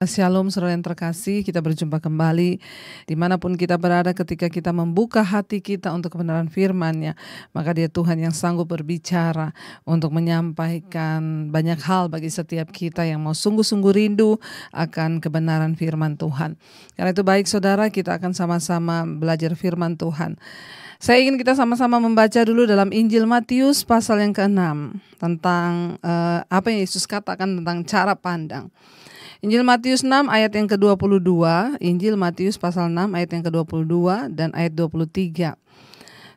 Shalom saudara yang terkasih, kita berjumpa kembali dimanapun kita berada. Ketika kita membuka hati kita untuk kebenaran firman-Nya, maka Dia Tuhan yang sanggup berbicara untuk menyampaikan banyak hal bagi setiap kita yang mau sungguh-sungguh rindu akan kebenaran firman Tuhan. Karena itu baik saudara, kita akan sama-sama belajar firman Tuhan. Saya ingin kita sama-sama membaca dulu dalam Injil Matius pasal yang ke-6 tentang apa yang Yesus katakan tentang cara pandang. Injil Matius 6 ayat yang ke-22, Injil Matius pasal 6 ayat yang ke-22 dan ayat 23.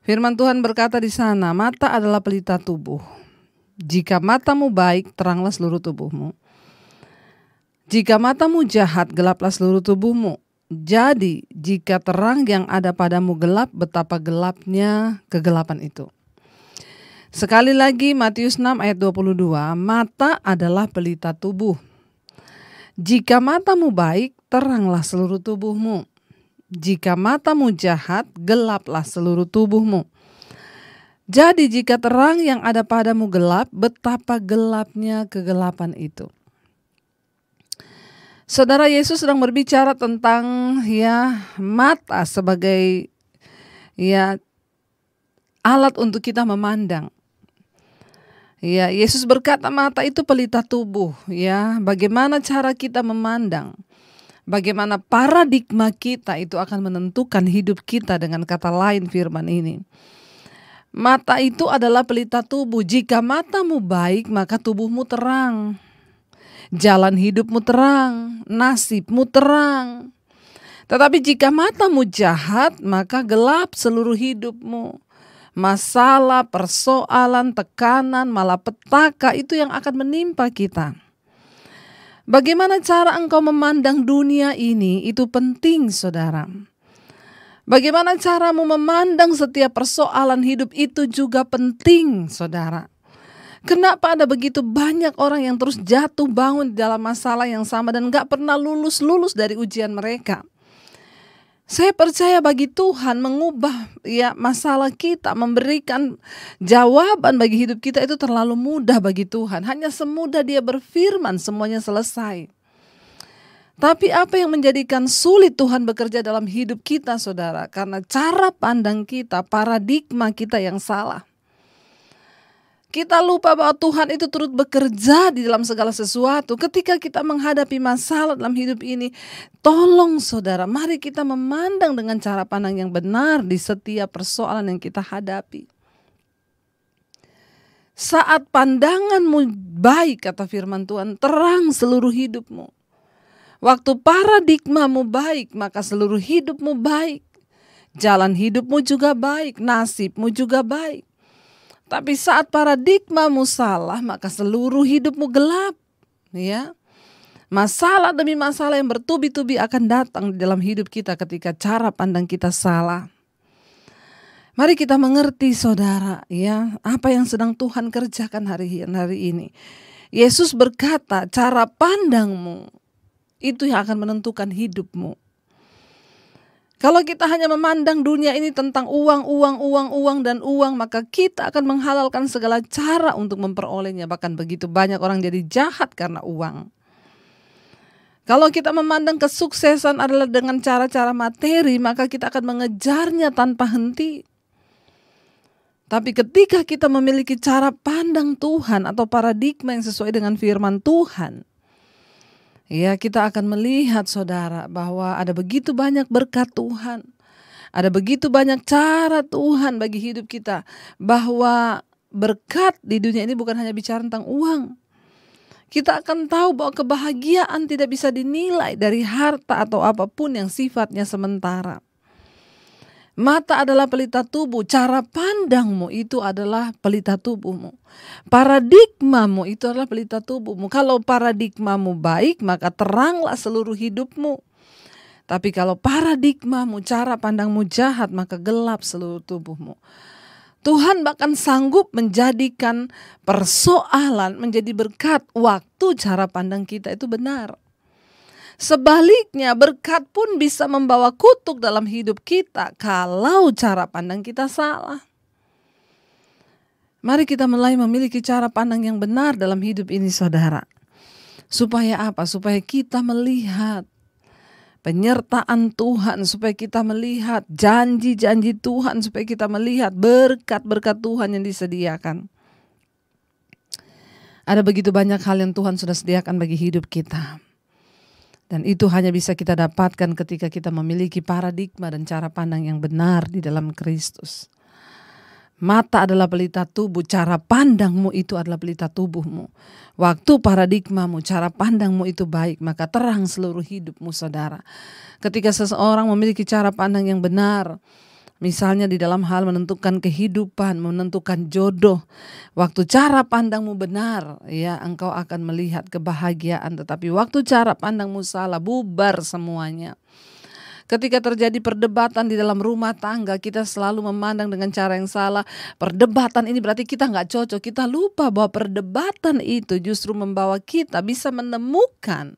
Firman Tuhan berkata di sana, mata adalah pelita tubuh. Jika matamu baik, teranglah seluruh tubuhmu. Jika matamu jahat, gelaplah seluruh tubuhmu. Jadi, jika terang yang ada padamu gelap, betapa gelapnya kegelapan itu. Sekali lagi Matius 6 ayat 22, mata adalah pelita tubuh. Jika matamu baik, teranglah seluruh tubuhmu. Jika matamu jahat, gelaplah seluruh tubuhmu. Jadi jika terang yang ada padamu gelap, betapa gelapnya kegelapan itu. Saudara, Yesus sedang berbicara tentang mata sebagai alat untuk kita memandang. Yesus berkata mata itu pelita tubuh. Bagaimana cara kita memandang, bagaimana paradigma kita itu akan menentukan hidup kita. Dengan kata lain firman ini, mata itu adalah pelita tubuh. Jika matamu baik, maka tubuhmu terang, jalan hidupmu terang, nasibmu terang. Tetapi jika matamu jahat, maka gelap seluruh hidupmu. Masalah, persoalan, tekanan, malapetaka itu yang akan menimpa kita. Bagaimana cara engkau memandang dunia ini, itu penting saudara. Bagaimana caramu memandang setiap persoalan hidup itu juga penting saudara. Kenapa ada begitu banyak orang yang terus jatuh bangun di dalam masalah yang sama dan gak pernah lulus dari ujian mereka? Saya percaya bagi Tuhan mengubah masalah kita, memberikan jawaban bagi hidup kita itu terlalu mudah bagi Tuhan. Hanya semudah Dia berfirman semuanya selesai. Tapi apa yang menjadikan sulit Tuhan bekerja dalam hidup kita saudara? Karena cara pandang kita, paradigma kita yang salah. Kita lupa bahwa Tuhan itu turut bekerja di dalam segala sesuatu. Ketika kita menghadapi masalah dalam hidup ini, tolong saudara, mari kita memandang dengan cara pandang yang benar di setiap persoalan yang kita hadapi. Saat pandanganmu baik, kata firman Tuhan, terang seluruh hidupmu. Waktu paradigmamu baik, maka seluruh hidupmu baik. Jalan hidupmu juga baik, nasibmu juga baik. Tapi saat paradigmamu salah, maka seluruh hidupmu gelap. Masalah demi masalah yang bertubi-tubi akan datang di dalam hidup kita ketika cara pandang kita salah. Mari kita mengerti saudara, apa yang sedang Tuhan kerjakan hari ini. Yesus berkata, cara pandangmu itu yang akan menentukan hidupmu. Kalau kita hanya memandang dunia ini tentang uang, maka kita akan menghalalkan segala cara untuk memperolehnya. Bahkan begitu banyak orang jadi jahat karena uang. Kalau kita memandang kesuksesan adalah dengan cara-cara materi, maka kita akan mengejarnya tanpa henti. Tapi ketika kita memiliki cara pandang Tuhan atau paradigma yang sesuai dengan firman Tuhan, kita akan melihat saudara bahwa ada begitu banyak berkat Tuhan. Ada begitu banyak cara Tuhan bagi hidup kita. Bahwa berkat di dunia ini bukan hanya bicara tentang uang. Kita akan tahu bahwa kebahagiaan tidak bisa dinilai dari harta atau apapun yang sifatnya sementara. Mata adalah pelita tubuh, cara pandangmu itu adalah pelita tubuhmu. Paradigmamu itu adalah pelita tubuhmu. Kalau paradigmamu baik, maka teranglah seluruh hidupmu. Tapi kalau paradigmamu, cara pandangmu jahat, maka gelap seluruh tubuhmu. Tuhan bahkan sanggup menjadikan persoalan menjadi berkat waktu cara pandang kita itu benar. Sebaliknya berkat pun bisa membawa kutuk dalam hidup kita kalau cara pandang kita salah. Mari kita mulai memiliki cara pandang yang benar dalam hidup ini saudara. Supaya apa? Supaya kita melihat penyertaan Tuhan, supaya kita melihat janji-janji Tuhan, supaya kita melihat berkat-berkat Tuhan yang disediakan. Ada begitu banyak hal yang Tuhan sudah sediakan bagi hidup kita. Dan itu hanya bisa kita dapatkan ketika kita memiliki paradigma dan cara pandang yang benar di dalam Kristus. Mata adalah pelita tubuh, cara pandangmu itu adalah pelita tubuhmu. Waktu paradigmamu, cara pandangmu itu baik, maka terang seluruh hidupmu, saudara. Ketika seseorang memiliki cara pandang yang benar, misalnya di dalam hal menentukan kehidupan, menentukan jodoh, waktu cara pandangmu benar, ya engkau akan melihat kebahagiaan. Tetapi waktu cara pandangmu salah, bubar semuanya. Ketika terjadi perdebatan di dalam rumah tangga, kita selalu memandang dengan cara yang salah. Perdebatan ini berarti kita nggak cocok. Kita lupa bahwa perdebatan itu justru membawa kita bisa menemukan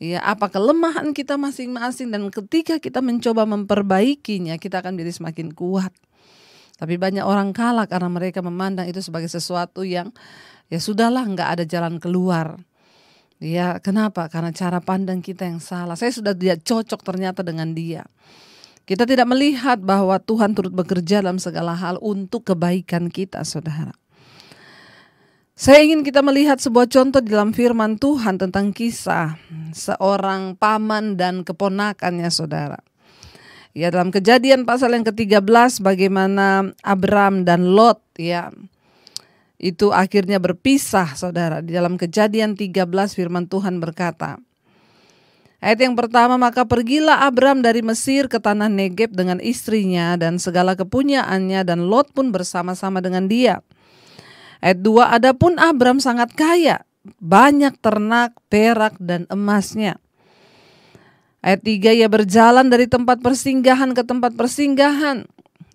apa kelemahan kita masing-masing. Dan ketika kita mencoba memperbaikinya, kita akan menjadi semakin kuat. Tapi banyak orang kalah karena mereka memandang itu sebagai sesuatu yang ya sudahlah, nggak ada jalan keluar. Ya, kenapa? Karena cara pandang kita yang salah. Saya sudah tidak cocok ternyata dengan dia. Kita tidak melihat bahwa Tuhan turut bekerja dalam segala hal untuk kebaikan kita, saudara. Saya ingin kita melihat sebuah contoh di dalam firman Tuhan tentang kisah seorang paman dan keponakannya, saudara. Ya, dalam Kejadian pasal yang ke-13 bagaimana Abram dan Lot itu akhirnya berpisah, saudara. Di dalam Kejadian 13 firman Tuhan berkata, ayat yang pertama, maka pergilah Abram dari Mesir ke tanah Negeb dengan istrinya dan segala kepunyaannya, dan Lot pun bersama-sama dengan dia. Ayat 2, adapun Abram sangat kaya, banyak ternak, perak dan emasnya. Ayat 3, ia berjalan dari tempat persinggahan ke tempat persinggahan,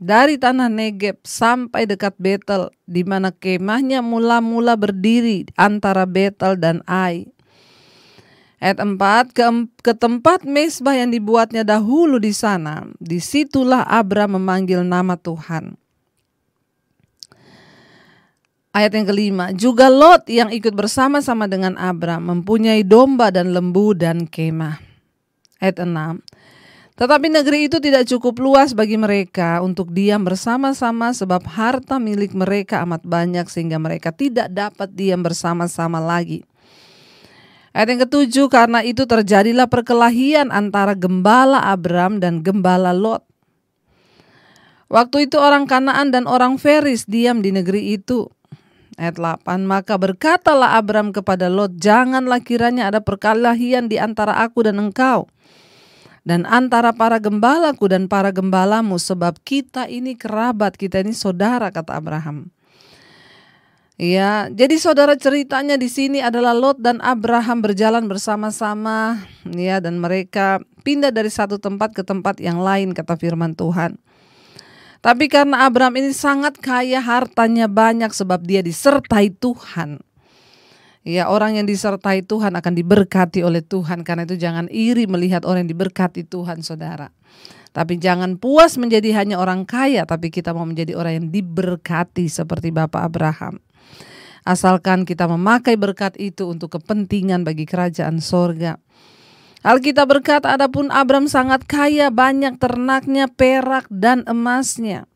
dari tanah Negeb sampai dekat Betel, di mana kemahnya mula-mula berdiri antara Betel dan Ai. Ayat 4, ke tempat mezbah yang dibuatnya dahulu di sana, disitulah Abram memanggil nama Tuhan. Ayat yang kelima, juga Lot yang ikut bersama-sama dengan Abram mempunyai domba dan lembu dan kemah. Ayat 6, tetapi negeri itu tidak cukup luas bagi mereka untuk diam bersama-sama, sebab harta milik mereka amat banyak sehingga mereka tidak dapat diam bersama-sama lagi. Ayat yang ketujuh, karena itu terjadilah perkelahian antara gembala Abram dan gembala Lot. Waktu itu orang Kanaan dan orang Feris diam di negeri itu. Ayat 8, maka berkatalah Abram kepada Lot, janganlah kiranya ada perkelahian di antara aku dan engkau, dan antara para gembalaku dan para gembalamu, sebab kita ini kerabat, kita ini saudara, kata Abraham. Ya, jadi saudara, ceritanya di sini adalah Lot dan Abraham berjalan bersama-sama, ya, dan mereka pindah dari satu tempat ke tempat yang lain, kata firman Tuhan. Tapi karena Abraham ini sangat kaya, hartanya banyak sebab dia disertai Tuhan. Ya, orang yang disertai Tuhan akan diberkati oleh Tuhan. Karena itu jangan iri melihat orang yang diberkati Tuhan, saudara. Tapi jangan puas menjadi hanya orang kaya, tapi kita mau menjadi orang yang diberkati seperti Bapak Abraham. Asalkan kita memakai berkat itu untuk kepentingan bagi kerajaan sorga. Alkitab berkata, adapun Abram sangat kaya, banyak ternaknya, perak dan emasnya.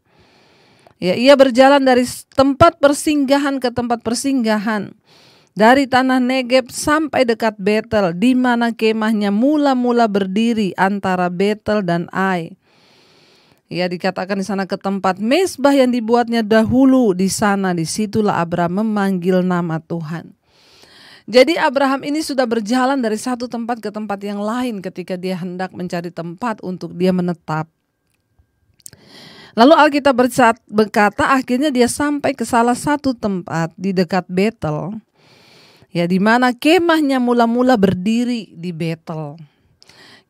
Ya, ia berjalan dari tempat persinggahan ke tempat persinggahan, dari tanah Negeb sampai dekat Betel, di mana kemahnya mula-mula berdiri antara Betel dan Ai. Ya, dikatakan di sana ke tempat mezbah yang dibuatnya dahulu di sana, disitulah Abraham memanggil nama Tuhan. Jadi Abraham ini sudah berjalan dari satu tempat ke tempat yang lain ketika dia hendak mencari tempat untuk dia menetap. Lalu Alkitab berkata akhirnya dia sampai ke salah satu tempat di dekat Betel. Ya, di mana kemahnya mula-mula berdiri di Betel.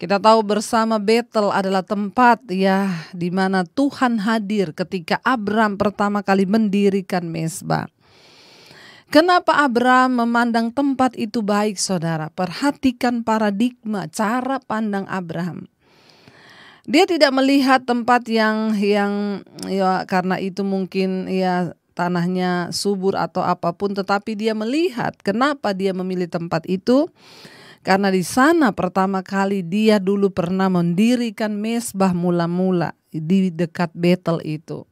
Kita tahu bersama Betel adalah tempat ya di mana Tuhan hadir ketika Abram pertama kali mendirikan mezbah. Kenapa Abram memandang tempat itu baik, saudara? Perhatikan paradigma, cara pandang Abram. Dia tidak melihat tempat yang ya karena itu mungkin ya tanahnya subur atau apapun, tetapi dia melihat kenapa dia memilih tempat itu. Karena di sana pertama kali dia dulu pernah mendirikan mezbah mula-mula di dekat Betel itu.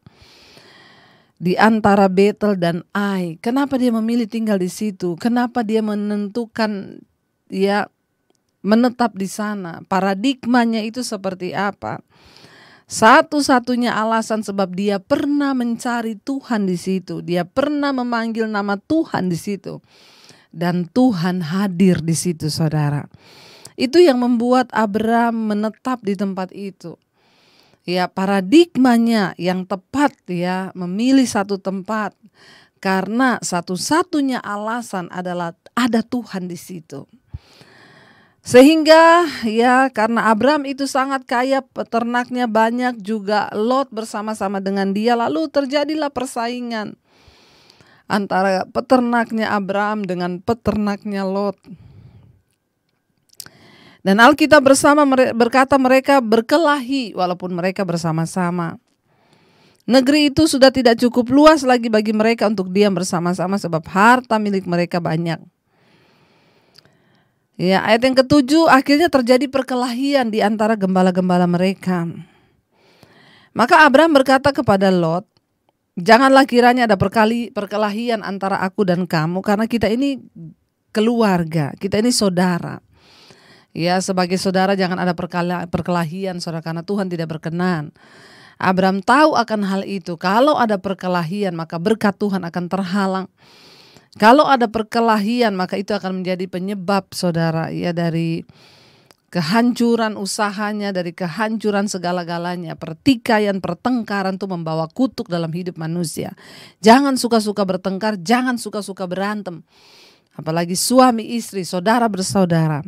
Di antara Betel dan Ai. Kenapa dia memilih tinggal di situ? Kenapa dia menentukan menetap di sana? Paradigmanya itu seperti apa? Satu-satunya alasan sebab dia pernah mencari Tuhan di situ. Dia pernah memanggil nama Tuhan di situ. Dan Tuhan hadir di situ, saudara. Itu yang membuat Abraham menetap di tempat itu. Ya, paradigmanya yang tepat ya, memilih satu tempat. Karena satu-satunya alasan adalah ada Tuhan di situ. Sehingga ya karena Abraham itu sangat kaya, peternaknya banyak, juga Lot bersama-sama dengan dia, lalu terjadilah persaingan antara peternaknya Abraham dengan peternaknya Lot. Dan Alkitab berkata mereka berkelahi walaupun mereka bersama-sama. Negeri itu sudah tidak cukup luas lagi bagi mereka untuk diam bersama-sama sebab harta milik mereka banyak. Ya, ayat yang ke-7, akhirnya terjadi perkelahian di antara gembala-gembala mereka. Maka Abraham berkata kepada Lot, janganlah kiranya ada perkelahian antara aku dan kamu, karena kita ini keluarga, kita ini saudara. Ya, sebagai saudara jangan ada perkelahian, saudara, karena Tuhan tidak berkenan. Abraham tahu akan hal itu. Kalau ada perkelahian maka berkat Tuhan akan terhalang. Kalau ada perkelahian maka itu akan menjadi penyebab, saudara, ya, dari kehancuran usahanya, dari kehancuran segala-galanya. Pertikaian, pertengkaran itu membawa kutuk dalam hidup manusia. Jangan suka-suka bertengkar, jangan suka-suka berantem. Apalagi suami istri, saudara bersaudara.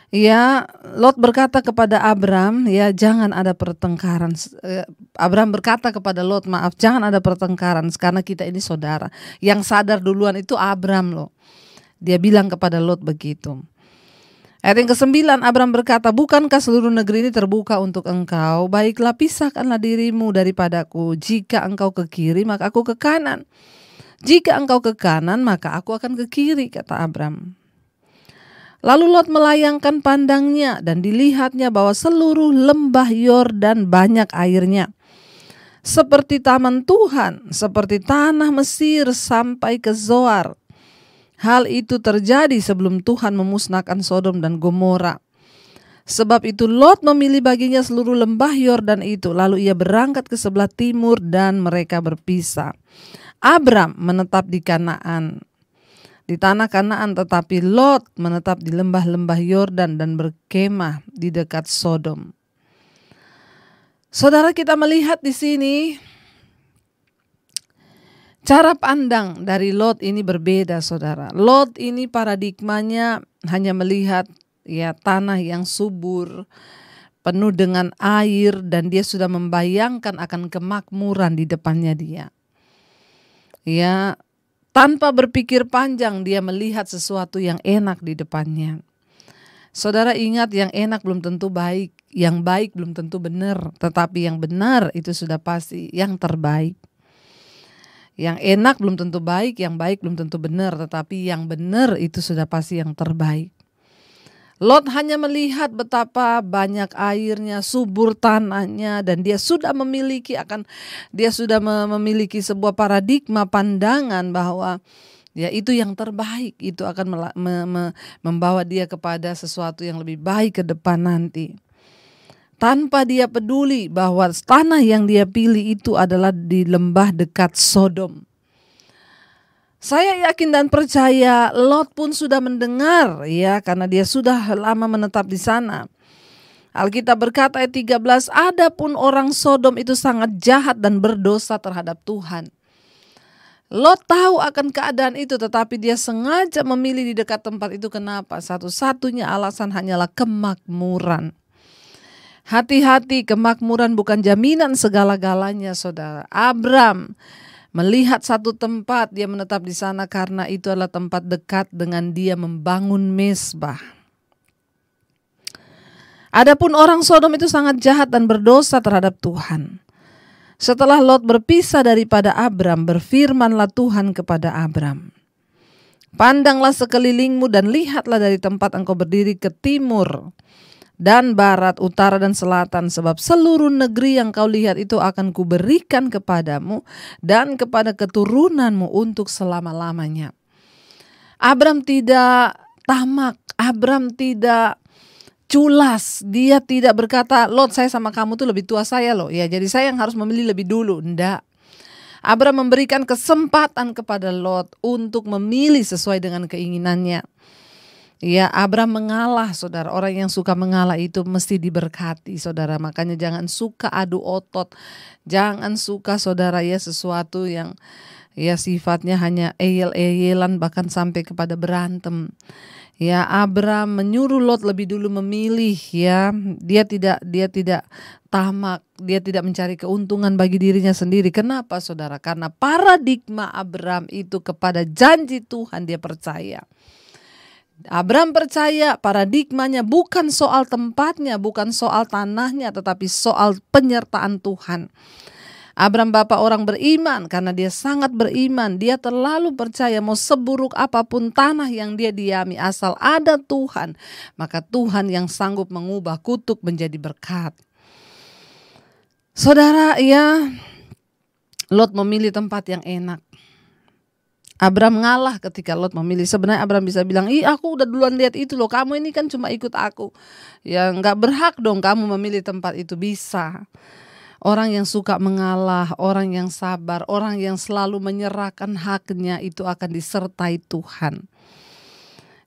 Ya, Lot berkata kepada Abraham, ya, jangan ada pertengkaran. Abraham berkata kepada Lot, maaf, jangan ada pertengkaran karena kita ini saudara. Yang sadar duluan itu Abraham loh. Dia bilang kepada Lot begitu. Ayat yang ke-9, Abraham berkata, bukankah seluruh negeri ini terbuka untuk engkau? Baiklah, pisahkanlah dirimu daripadaku. Jika engkau ke kiri, maka aku ke kanan. Jika engkau ke kanan, maka aku akan ke kiri, kata Abraham. Lalu Lot melayangkan pandangnya dan dilihatnya bahwa seluruh lembah Yordan banyak airnya. Seperti taman Tuhan, seperti tanah Mesir sampai ke Zoar. Hal itu terjadi sebelum Tuhan memusnahkan Sodom dan Gomora. Sebab itu Lot memilih baginya seluruh lembah Yordan itu. Lalu ia berangkat ke sebelah timur dan mereka berpisah. Abram menetap di Kanaan, di tanah Kanaan, tetapi Lot menetap di lembah-lembah Yordan dan berkemah di dekat Sodom. Saudara, kita melihat di sini cara pandang dari Lot ini berbeda, saudara. Lot ini paradigmanya hanya melihat ya tanah yang subur, penuh dengan air, dan dia sudah membayangkan akan kemakmuran di depannya dia. Ya, tanpa berpikir panjang dia melihat sesuatu yang enak di depannya. Saudara, ingat, yang enak belum tentu baik, yang baik belum tentu benar, tetapi yang benar itu sudah pasti yang terbaik. Yang enak belum tentu baik, yang baik belum tentu benar, tetapi yang benar itu sudah pasti yang terbaik. Lot hanya melihat betapa banyak airnya, subur tanahnya, dan dia sudah memiliki sebuah paradigma pandangan bahwa ya itu yang terbaik, itu akan membawa dia kepada sesuatu yang lebih baik ke depan nanti. Tanpa dia peduli bahwa tanah yang dia pilih itu adalah di lembah dekat Sodom. Saya yakin dan percaya Lot pun sudah mendengar, ya, karena dia sudah lama menetap di sana. Alkitab berkata ayat 13, adapun orang Sodom itu sangat jahat dan berdosa terhadap Tuhan. Lot tahu akan keadaan itu, tetapi dia sengaja memilih di dekat tempat itu. Kenapa? Satu-satunya alasan hanyalah kemakmuran. Hati-hati, kemakmuran bukan jaminan segala-galanya, saudara. Abram melihat satu tempat, dia menetap di sana karena itu adalah tempat dekat dengan dia membangun mezbah. Adapun orang Sodom itu sangat jahat dan berdosa terhadap Tuhan. Setelah Lot berpisah daripada Abram, berfirmanlah Tuhan kepada Abram, pandanglah sekelilingmu dan lihatlah dari tempat engkau berdiri ke timur dan barat, utara dan selatan, sebab seluruh negeri yang kau lihat itu akan kuberikan kepadamu dan kepada keturunanmu untuk selama-lamanya. Abram tidak tamak, Abram tidak culas, dia tidak berkata, Lot saya sama kamu tuh lebih tua saya loh, ya jadi saya yang harus memilih lebih dulu. Enggak. Abram memberikan kesempatan kepada Lot untuk memilih sesuai dengan keinginannya. Ya, Abram mengalah, saudara. Orang yang suka mengalah itu mesti diberkati, saudara. Makanya jangan suka adu otot, jangan suka, saudara, ya sesuatu yang ya sifatnya hanya eyel-eyelan bahkan sampai kepada berantem. Ya, Abram menyuruh Lot lebih dulu memilih, ya. Dia tidak tamak, dia tidak mencari keuntungan bagi dirinya sendiri. Kenapa, saudara? Karena paradigma Abram itu kepada janji Tuhan dia percaya. Abram percaya paradigmanya bukan soal tempatnya, bukan soal tanahnya, tetapi soal penyertaan Tuhan. Abram bapak orang beriman, karena dia sangat beriman. Dia terlalu percaya mau seburuk apapun tanah yang dia diami, asal ada Tuhan, maka Tuhan yang sanggup mengubah kutuk menjadi berkat. Saudara, ya, Lot memilih tempat yang enak. Abram ngalah ketika Lot memilih. Sebenarnya Abram bisa bilang, aku udah duluan lihat itu loh, kamu ini kan cuma ikut aku. Ya gak berhak dong kamu memilih tempat itu. Bisa. Orang yang suka mengalah, orang yang sabar, orang yang selalu menyerahkan haknya itu akan disertai Tuhan.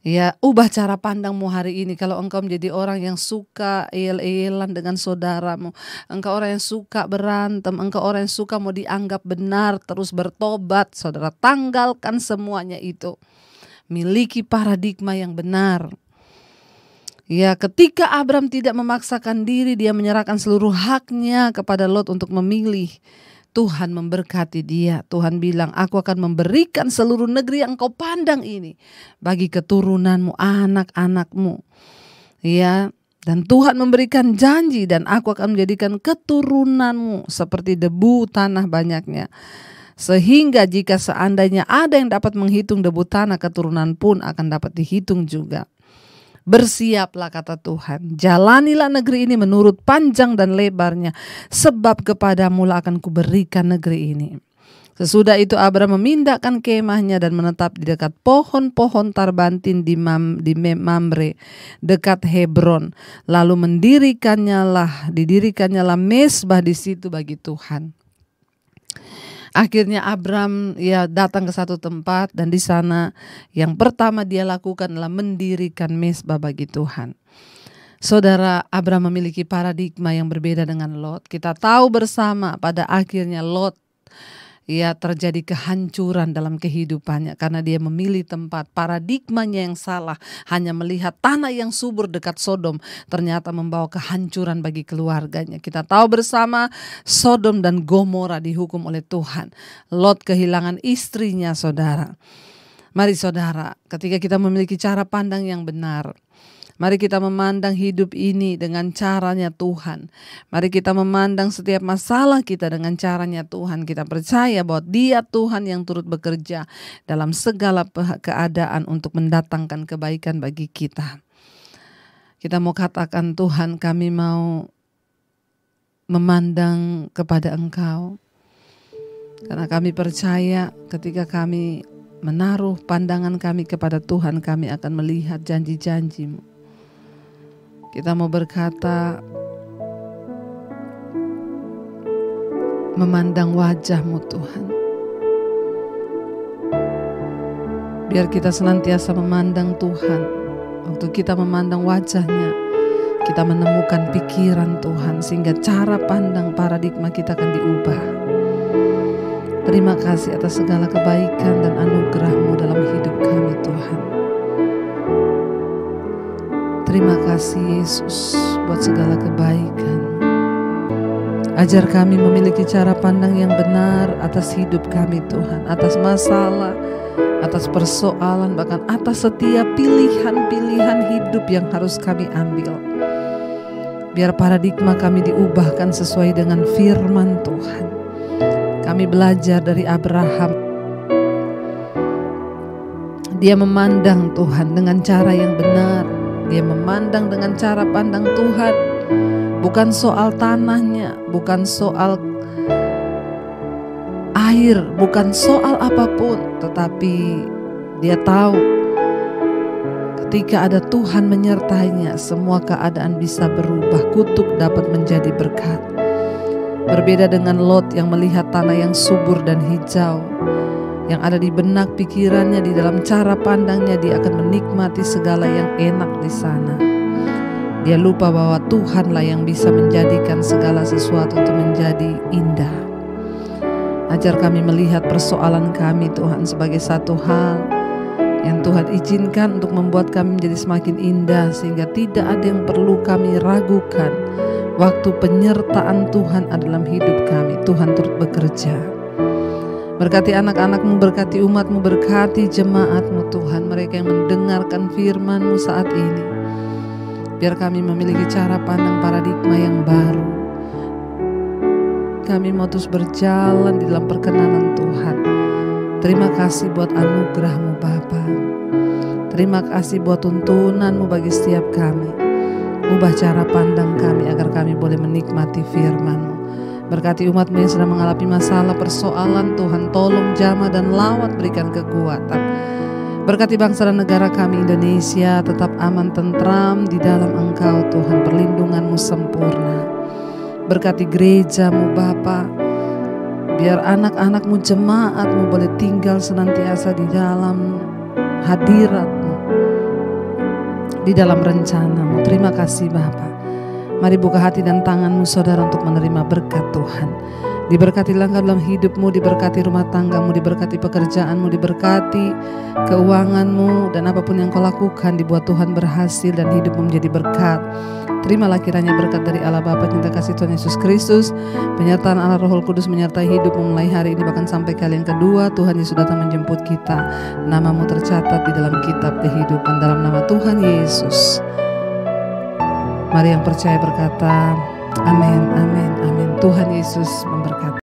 Ya, ubah cara pandangmu hari ini. Kalau engkau menjadi orang yang suka eyel-eyelan dengan saudaramu, engkau orang yang suka berantem, engkau orang yang suka mau dianggap benar, terus bertobat, saudara, tanggalkan semuanya itu. Miliki paradigma yang benar. Ya, ketika Abram tidak memaksakan diri, dia menyerahkan seluruh haknya kepada Lot untuk memilih. Tuhan memberkati dia. Tuhan bilang, aku akan memberikan seluruh negeri yang kau pandang ini bagi keturunanmu, anak-anakmu. Ya, dan Tuhan memberikan janji, dan aku akan menjadikan keturunanmu seperti debu tanah banyaknya. Sehingga jika seandainya ada yang dapat menghitung debu tanah, keturunan pun akan dapat dihitung juga. Bersiaplah, kata Tuhan, jalanilah negeri ini menurut panjang dan lebarnya, sebab kepadamu lah akan kuberikan negeri ini. Sesudah itu Abram memindahkan kemahnya dan menetap di dekat pohon-pohon tarbantin di Mamre, dekat Hebron. Lalu didirikannya mezbah di situ bagi Tuhan. Akhirnya Abram datang ke satu tempat, dan di sana yang pertama dia lakukan adalah mendirikan mezbah bagi Tuhan. Saudara, Abram memiliki paradigma yang berbeda dengan Lot. Kita tahu bersama pada akhirnya Lot terjadi kehancuran dalam kehidupannya karena dia memilih tempat. Paradigmanya yang salah, hanya melihat tanah yang subur dekat Sodom, ternyata membawa kehancuran bagi keluarganya. Kita tahu bersama Sodom dan Gomora dihukum oleh Tuhan. Lot kehilangan istrinya, saudara. Mari saudara, ketika kita memiliki cara pandang yang benar, mari kita memandang hidup ini dengan caranya Tuhan. Mari kita memandang setiap masalah kita dengan caranya Tuhan. Kita percaya bahwa Dia Tuhan yang turut bekerja dalam segala keadaan untuk mendatangkan kebaikan bagi kita. Kita mau katakan, Tuhan, kami mau memandang kepada Engkau. Karena kami percaya ketika kami menaruh pandangan kami kepada Tuhan, kami akan melihat janji-janji-Mu. Kita mau berkata, memandang wajah-Mu Tuhan. Biar kita senantiasa memandang Tuhan. Waktu kita memandang wajah-Nya, kita menemukan pikiran Tuhan, sehingga cara pandang paradigma kita akan diubah. Terima kasih atas segala kebaikan dan anugerah-Mu dalam hidup kami, Tuhan. Terima kasih Yesus buat segala kebaikan. Ajar kami memiliki cara pandang yang benar atas hidup kami, Tuhan. Atas masalah, atas persoalan, bahkan atas setiap pilihan-pilihan hidup yang harus kami ambil. Biar paradigma kami diubahkan sesuai dengan firman Tuhan. Kami belajar dari Abraham. Dia memandang Tuhan dengan cara yang benar. Dia memandang dengan cara pandang Tuhan. Bukan soal tanahnya, bukan soal air, bukan soal apapun, tetapi dia tahu ketika ada Tuhan menyertainya, semua keadaan bisa berubah, kutuk dapat menjadi berkat. Berbeda dengan Lot yang melihat tanah yang subur dan hijau, yang ada di benak pikirannya, di dalam cara pandangnya, dia akan menikmati segala yang enak di sana. Dia lupa bahwa Tuhanlah yang bisa menjadikan segala sesuatu itu menjadi indah. Ajar kami melihat persoalan kami Tuhan sebagai satu hal yang Tuhan izinkan untuk membuat kami menjadi semakin indah, sehingga tidak ada yang perlu kami ragukan. Waktu penyertaan Tuhan dalam hidup kami, Tuhan turut bekerja. Berkati anak-anak-Mu, berkati umat-Mu, berkati jemaat-Mu Tuhan, mereka yang mendengarkan firman-Mu saat ini. Biar kami memiliki cara pandang paradigma yang baru. Kami mau terus berjalan di dalam perkenanan Tuhan. Terima kasih buat anugerah-Mu Bapa. Terima kasih buat tuntunan-Mu bagi setiap kami. Ubah cara pandang kami agar kami boleh menikmati firman-Mu. Berkati umat-Mu yang sedang mengalami masalah, persoalan, Tuhan tolong jamah dan lawat, berikan kekuatan. Berkati bangsa dan negara kami Indonesia tetap aman tentram di dalam Engkau Tuhan, perlindungan-Mu sempurna. Berkati gereja-Mu Bapa, biar anak-anak-Mu, jemaat-Mu boleh tinggal senantiasa di dalam hadirat-Mu, di dalam rencana-Mu. Terima kasih Bapa. Mari buka hati dan tangan-Mu saudara untuk menerima berkat Tuhan. Diberkati langkah dalam hidup-Mu, diberkati rumah tangga-Mu, diberkati pekerjaan-Mu, diberkati keuangan-Mu, dan apapun yang Kau lakukan dibuat Tuhan berhasil dan hidup-Mu menjadi berkat. Terimalah kiranya berkat dari Allah Bapa, cinta kasih Tuhan Yesus Kristus, penyertaan Allah Roh Kudus menyertai hidup-Mu mulai hari ini bahkan sampai kali yang kedua Tuhan Yesus datang menjemput kita. Nama-Mu tercatat di dalam kitab kehidupan, dalam nama Tuhan Yesus. Mari yang percaya berkata, amin, amin, amin. Tuhan Yesus memberkati.